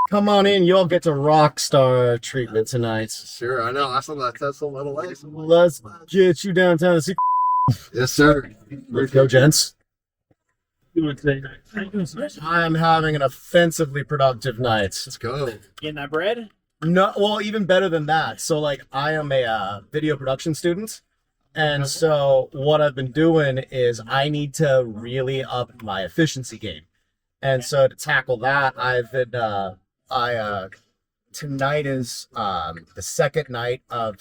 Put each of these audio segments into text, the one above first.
Come on in, you all get to rock star treatment tonight. Sure, I know. I saw that Tesla Model S. Let's get you downtown to see. Yes, sir. Let's go, gents. I'm having an offensively productive night. Let's go. Getting that bread? No, well, even better than that. So, like, I am a video production student, and so what I've been doing is I need to really up my efficiency game, and so to tackle that, I've been tonight is the second night of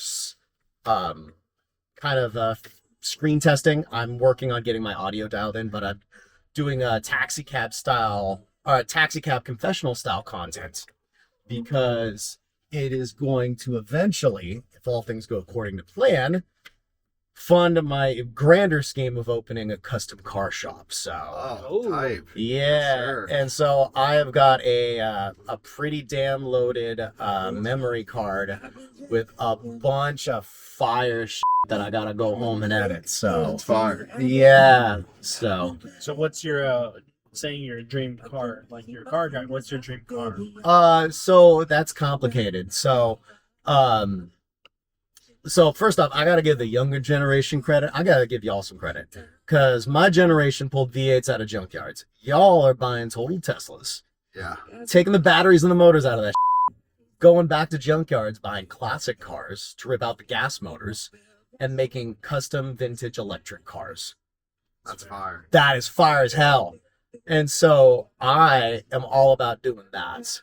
screen testing. I'm working on getting my audio dialed in, but I'm doing a taxi cab confessional style content because it is going to eventually, if all things go according to plan, fund my grander scheme of opening a custom car shop. So, type. yeah, Sure. and so I have got a pretty damn loaded memory card with a bunch of fire shit that I gotta go home and edit. So, It's fire. yeah. So what's your saying your dream car? Like your car guy, what's your dream car? so that's complicated. So first off, I gotta give the younger generation credit. I gotta give y'all some credit. Cause my generation pulled V8s out of junkyards. Y'all are buying total Teslas. Yeah. Taking the batteries and the motors out of that shit, going back to junkyards, buying classic cars to rip out the gas motors, and making custom vintage electric cars. That's fire. That is fire as hell. And so I am all about doing that.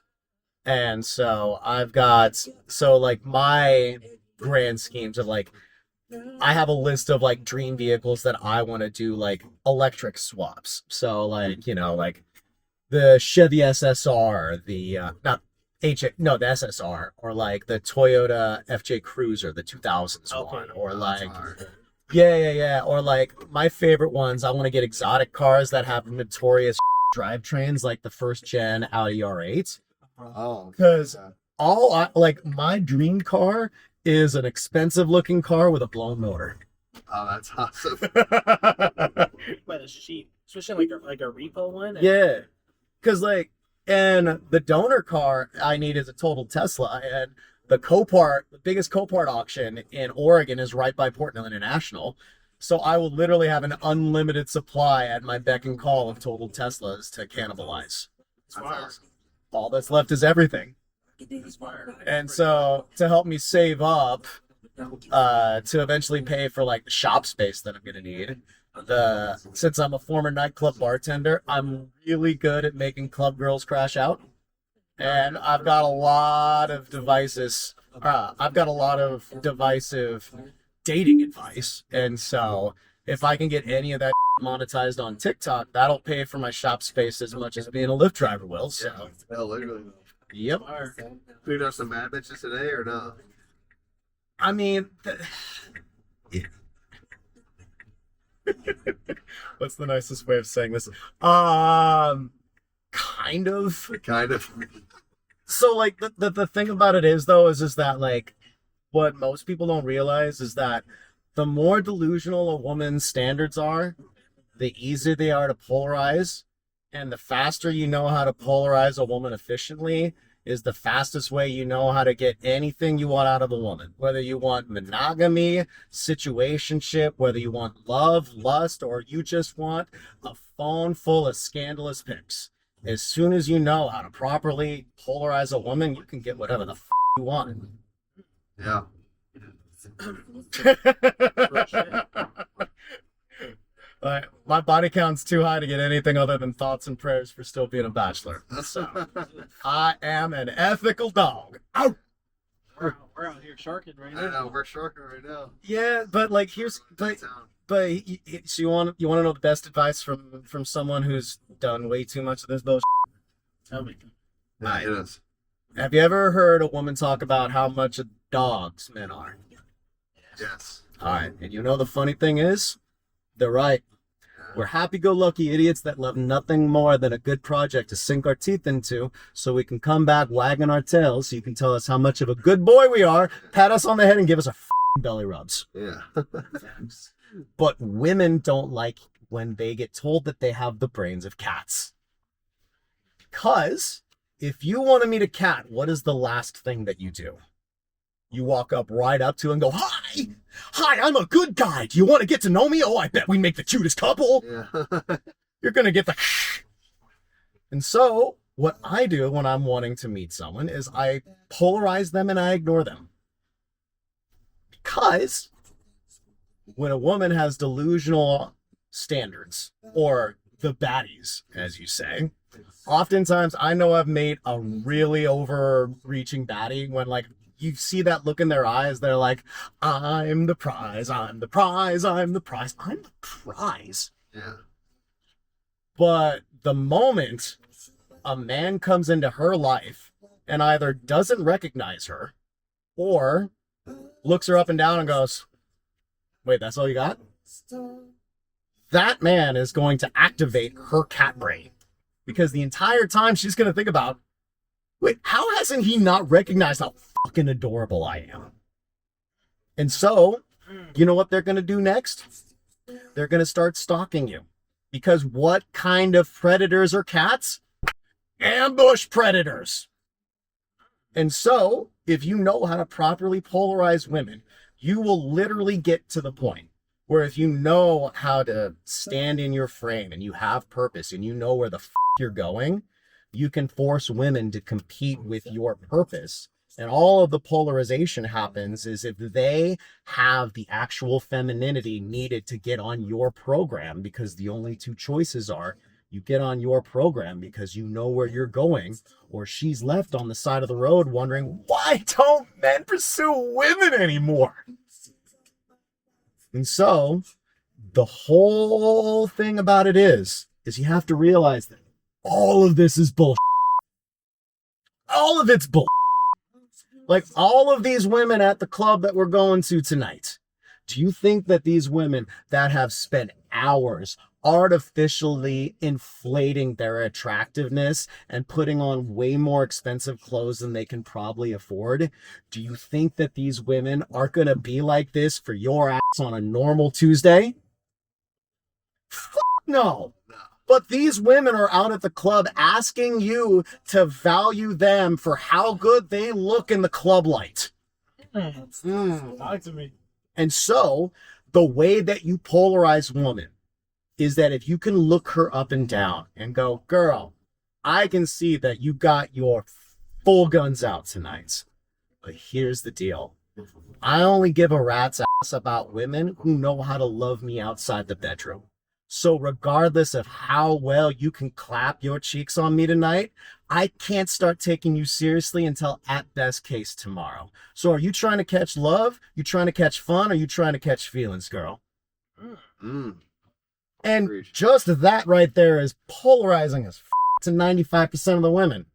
And so I've got, like my grand schemes of like, I have a list of like dream vehicles that I want to do like electric swaps. So like, you know, like the Chevy SSR, the the SSR, or like the Toyota FJ Cruiser, the 2000s one, or like, yeah, or like my favorite ones, I want to get exotic cars that have notorious drivetrains, like the first gen Audi R8. Oh, Because my dream car is an expensive looking car with a blown motor. Oh, that's awesome. By the sheep, especially like a repo one. Yeah, because like, and the donor car I need is a total Tesla, and the biggest Copart auction in Oregon is right by Portland International. So I will literally have an unlimited supply at my beck and call of total Teslas to cannibalize. That's awesome. All that's left is everything. And so to help me save up to eventually pay for like the shop space that I'm gonna need, since I'm a former nightclub bartender, I'm really good at making club girls crash out. And I've got a lot of divisive dating advice. And so if I can get any of that monetized on TikTok, that'll pay for my shop space as much as being a Lyft driver will. So, Yeah, literally. yep. We know some bad bitches today or no? I mean, what's the nicest way of saying this? Kind of. Kind of. So like the thing about it is though is that like what most people don't realize is that the more delusional a woman's standards are, the easier they are to polarize, and the faster you know how to polarize a woman efficiently is the fastest way you know how to get anything you want out of a woman. Whether you want monogamy, situationship, whether you want love, lust, or you just want a phone full of scandalous pics. As soon as you know how to properly polarize a woman, you can get whatever the you want. Yeah. My body count's too high to get anything other than thoughts and prayers for still being a bachelor. So, I am an ethical dog. Ow! We're out here sharking right I now. know, we're sharking right now. Yeah, but like so you want to know the best advice from someone who's done way too much of this bullshit? Tell me. Yeah, it is. Have you ever heard a woman talk about how much of dogs men are? Yes. All right, and you know the funny thing is, they're right. We're happy-go-lucky idiots that love nothing more than a good project to sink our teeth into so we can come back wagging our tails so you can tell us how much of a good boy we are, pat us on the head, and give us a belly rubs. Yeah. But women don't like when they get told that they have the brains of cats. Because if you want to meet a cat, what is the last thing that you do? You walk up right up to and go, "Hi! Hi, I'm a good guy. Do you want to get to know me? Oh, I bet we make the cutest couple." Yeah. You're going to get the... And so what I do when I'm wanting to meet someone is I polarize them and I ignore them. Because when a woman has delusional standards, or the baddies, as you say, oftentimes I know I've made a really overreaching baddie when, like, you see that look in their eyes. They're like, "I'm the prize, I'm the prize, I'm the prize, I'm the prize." Yeah. But the moment a man comes into her life and either doesn't recognize her or looks her up and down and goes, "Wait, that's all you got?" That man is going to activate her cat brain, because the entire time she's going to think about, "Wait, how hasn't he not recognized how fucking adorable I am?" And so, you know what they're going to do next? They're going to start stalking you. Because what kind of predators are cats? Ambush predators. And so, if you know how to properly polarize women, you will literally get to the point where if you know how to stand in your frame and you have purpose and you know where the you're going, you can force women to compete with your purpose. And all of the polarization happens is if they have the actual femininity needed to get on your program, because the only two choices are you get on your program because you know where you're going, or she's left on the side of the road wondering, why don't men pursue women anymore? And so the whole thing about it is you have to realize that all of this is bullshit. All of it's bullshit. Like all of these women at the club that we're going to tonight, do you think that these women that have spent hours artificially inflating their attractiveness and putting on way more expensive clothes than they can probably afford, do you think that these women are going to be like this for your ass on a normal Tuesday? Fuck no. But these women are out at the club asking you to value them for how good they look in the club light. Talk to me. And so the way that you polarize woman is that if you can look her up and down and go, "Girl, I can see that you got your full guns out tonight. But here's the deal. I only give a rat's ass about women who know how to love me outside the bedroom. So regardless of how well you can clap your cheeks on me tonight, I can't start taking you seriously until at best case tomorrow. So are you trying to catch love? You trying to catch fun? Or you trying to catch feelings, girl?" And just that right there is polarizing as to 95% of the women.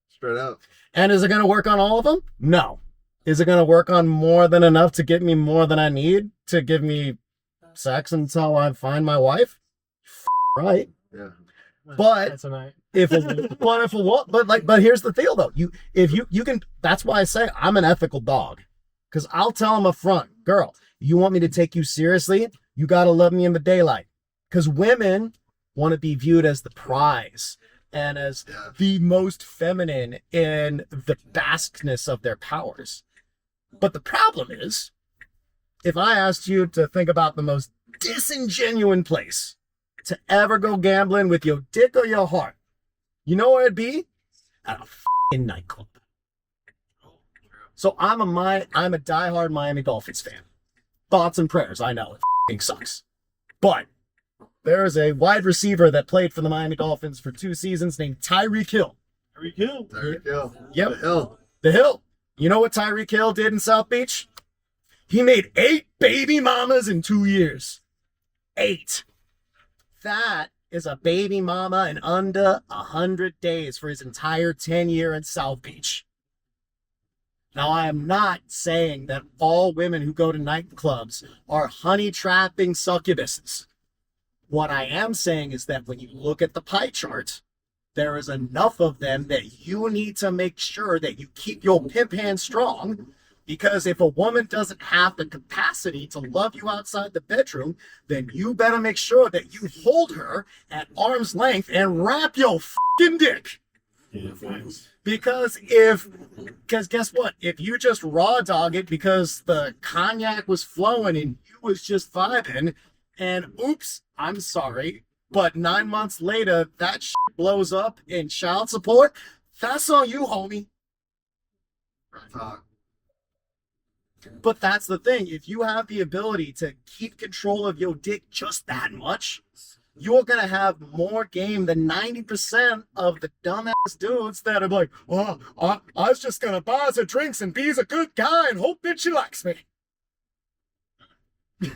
Straight up. And is it going to work on all of them? No. Is it going to work on more than enough to get me more than I need to give me sex until I find my wife? Right. Yeah. But tonight. but here's the deal though. If you can, that's why I say I'm an ethical dog. Because I'll tell them up front, "Girl, you want me to take you seriously? You got to love me in the daylight." Because women want to be viewed as the prize and as the most feminine in the baskness of their powers. But the problem is, if I asked you to think about the most disingenuous place to ever go gambling with your dick or your heart, you know where it'd be? At a fucking nightclub. So I'm a diehard Miami Dolphins fan. Thoughts and prayers, I know, it fucking sucks. But there is a wide receiver that played for the Miami Dolphins for 2 seasons named Tyreek Hill. Tyreek Hill. Tyreek Hill. Yep. The Hill. The Hill. You know what Tyreek Hill did in South Beach? He made 8 baby mamas in 2 years. 8. That is a baby mama in under 100 days for his entire 10-year in South Beach. Now, I am not saying that all women who go to nightclubs are honey trapping succubuses. What I am saying is that when you look at the pie chart, there is enough of them that you need to make sure that you keep your pimp hand strong Because if a woman doesn't have the capacity to love you outside the bedroom, then you better make sure that you hold her at arm's length and wrap your fucking dick. Yeah, thanks. Because guess what? If you just raw dog it because the cognac was flowing and you was just vibing, and oops, I'm sorry, but 9 months later that shit blows up in child support, that's on you, homie. Talk. But that's the thing. If you have the ability to keep control of your dick just that much, you're going to have more game than 90% of the dumbass dudes that are like, oh, I was just going to buy her drinks and be a good guy and hope that she likes me. True.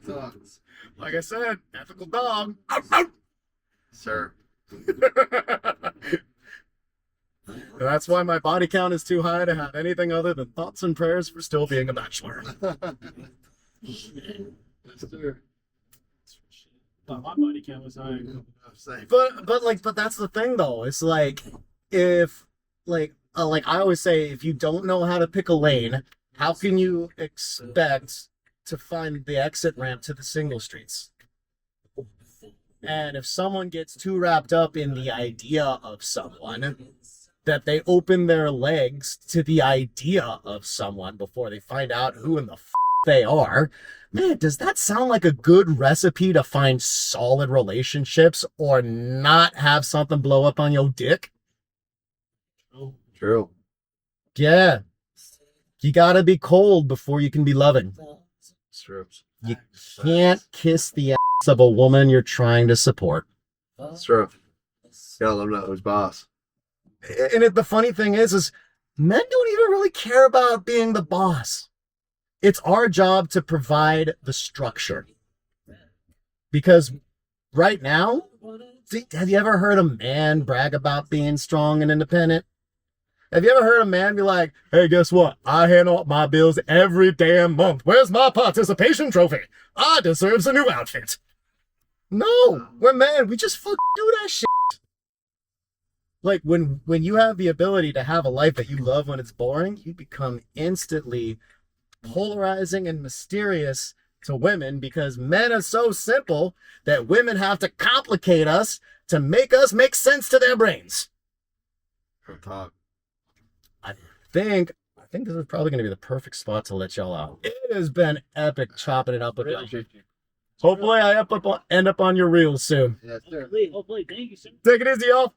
Talk. Like I said, ethical dog. Sir. That's why my body count is too high to have anything other than thoughts and prayers for still being a bachelor. But my body count was high. But that's the thing though. It's like if like I always say, if you don't know how to pick a lane, how can you expect to find the exit ramp to the single streets? And if someone gets too wrapped up in the idea of someone, that they open their legs to the idea of someone before they find out who in the they are, man, does that sound like a good recipe to find solid relationships or not have something blow up on your dick? True. Yeah. You gotta be cold before you can be loving. It's true. You can't kiss the ass of a woman you're trying to support. It's true. Gotta let them know who's boss. And the funny thing is men don't even really care about being the boss. It's our job to provide the structure. Because right now, have you ever heard a man brag about being strong and independent? Have you ever heard a man be like, hey, guess what? I handle my bills every damn month. Where's my participation trophy? I deserves a new outfit. No, we're men. We just fucking do that shit. Like when you have the ability to have a life that you love when it's boring, you become instantly polarizing and mysterious to women because men are so simple that women have to complicate us to make us make sense to their brains. Talk. I think this is probably going to be the perfect spot to let y'all out. It has been epic chopping it up with y'all. Hopefully I end up on your reels soon. Yes, sir. Hopefully, thank you, sir. Take it easy, y'all.